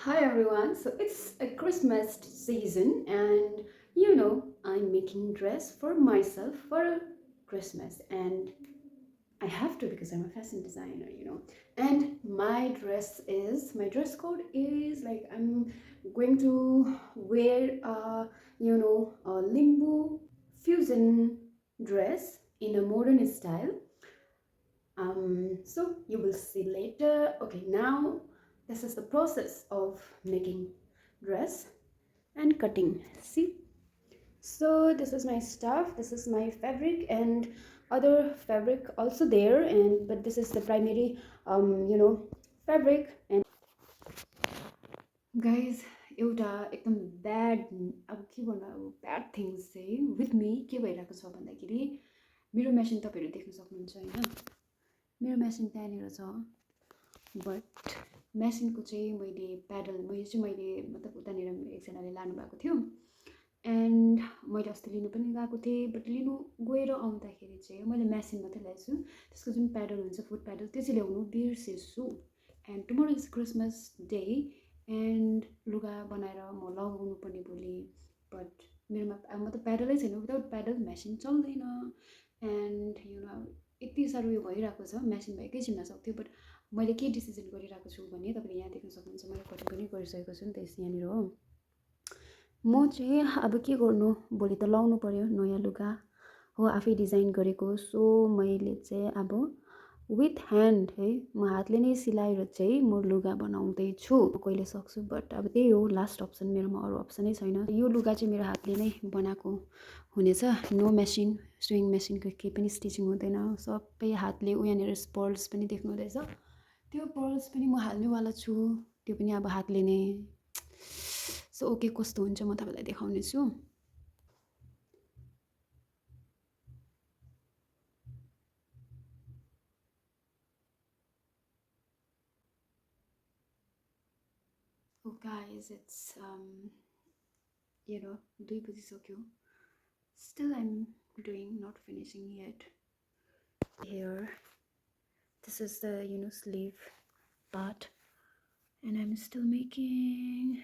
Hi everyone. So it's a Christmas season and I'm making dress for myself for Christmas and I have to because I'm a fashion designer. And my dress code is like I'm going to wear a limbo fusion dress in a modern style. So you will see later. Okay, now this is the process of making dress and cutting. See, so this is my stuff, this is my fabric and other fabric also there, and but this is the primary fabric. And guys, एउटा एकदम bad, अब के भन्नु, अब bad things चाहिँ with me के भइरहेको छ भन्दाखेरि मेरो मेसिन तपाईँहरू देख्न सक्नुहुन्छ होइन, मेरो मेसिन त्यहाँनिर छ। बट मेसिनको चाहिँ मैले मतलब उतानिर एकजनाले लानुभएको थियो एन्ड मैले अस्ति लिनु पनि गएको थिएँ। बट लिनु गएर आउँदाखेरि चाहिँ मैले मेसिन मात्रै ल्याएछु, त्यसको जुन प्याडल हुन्छ फुट प्याडल त्यो चाहिँ ल्याउनु बिर्सेछु। And tomorrow is Christmas day and लुगा बनाएर म लगाउनु पर्ने भोलि। बट मेरोमा मतलब प्याडलै छैन, विदाउट प्याडल मेसिन चल्दैन। एन्ड यति साह्रो उयो भइरहेको छ, मेसिन भएकै छिन्न सक्थ्यो। बट मैले के डिसिजन गरिरहेको छु भने तपाईँले यहाँ देख्न सक्नुहुन्छ, मैले कटिङ पनि गरिसकेको छु नि त यहाँनिर हो। म चाहिँ अब के गर्नु, भोलि त लाउनु पर्यो नयाँ लुगा हो, आफै डिजाइन गरेको। सो मैले चाहिँ अब विथ ह्यान्ड है, म हातले नै सिलाएर चाहिँ म लुगा बनाउँदैछु। कहिले सक्छु, बट अब त्यही हो लास्ट अप्सन, मेरोमा अरू अप्सनै छैन। यो लुगा चाहिँ मेरो हातले नै बनाएको हुनेछ, नो मेसिन, सुइङ मेसिनको केही पनि स्टिचिङ हुँदैन, सबै हातले। यहाँनिर पर्ल्स पनि देख्नु हुँदैछ, त्यो पर्ल्स पनि म हाल्नेवाला छु, त्यो पनि अब हातले नै। सो ओके, कस्तो हुन्छ म तपाईँलाई देखाउने छु। Oh guys, it's 2 बजिसक्यो, still I'm doing, not finishing yet. Here, this is the sleeve part and I'm still making.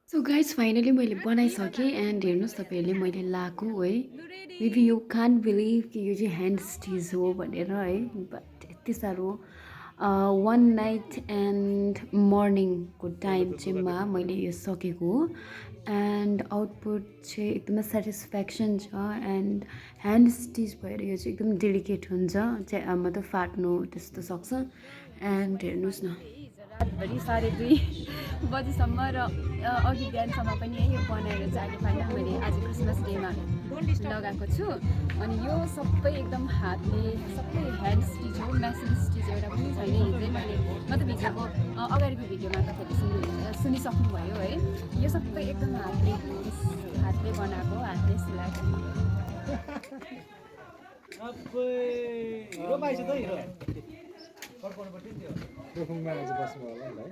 So guys, finally मैले बनाइसकेँ एन्ड हेर्नुहोस् तपाईँहरूले मैले लाएको है। मेबी यु कान्ट बिलिभ कि यो चाहिँ ह्यान्ड स्टिच हो भनेर है, बट यति साह्रो 1 नाइट एन्ड मर्निङको टाइम चाहिँ मैले यो सकेको हो। एन्ड आउटपुट चाहिँ एकदमै सेटिस्फ्याक्सन छ। एन्ड ह्यान्ड स्टिच भएर यो चाहिँ एकदम डेलिकेट हुन्छ, मतलब फाट्नु त्यस्तो सक्छ। एन्ड हेर्नुहोस् न, रातभरि 2:30 बजीसम्म र अघि बिहानसम्म पनि है यो बनाएर चाहिँ अहिले फाइनल मैले आज क्रिसमस डेमा लगाएको छु। अनि यो सबै एकदम हातले, सबै ह्यान्ड स्टिच हो, मेसिन स्टिच एउटा पनि छैन। हिजै मैले मतलब हिजोको अगाडिको भिडियोमा तपाईँहरूले सुनिसक्नुभयो है, यो सबै एकदम हातले बनाएको, हातले सिलाएको। दोखुङमा आज बस्नु होला नि है।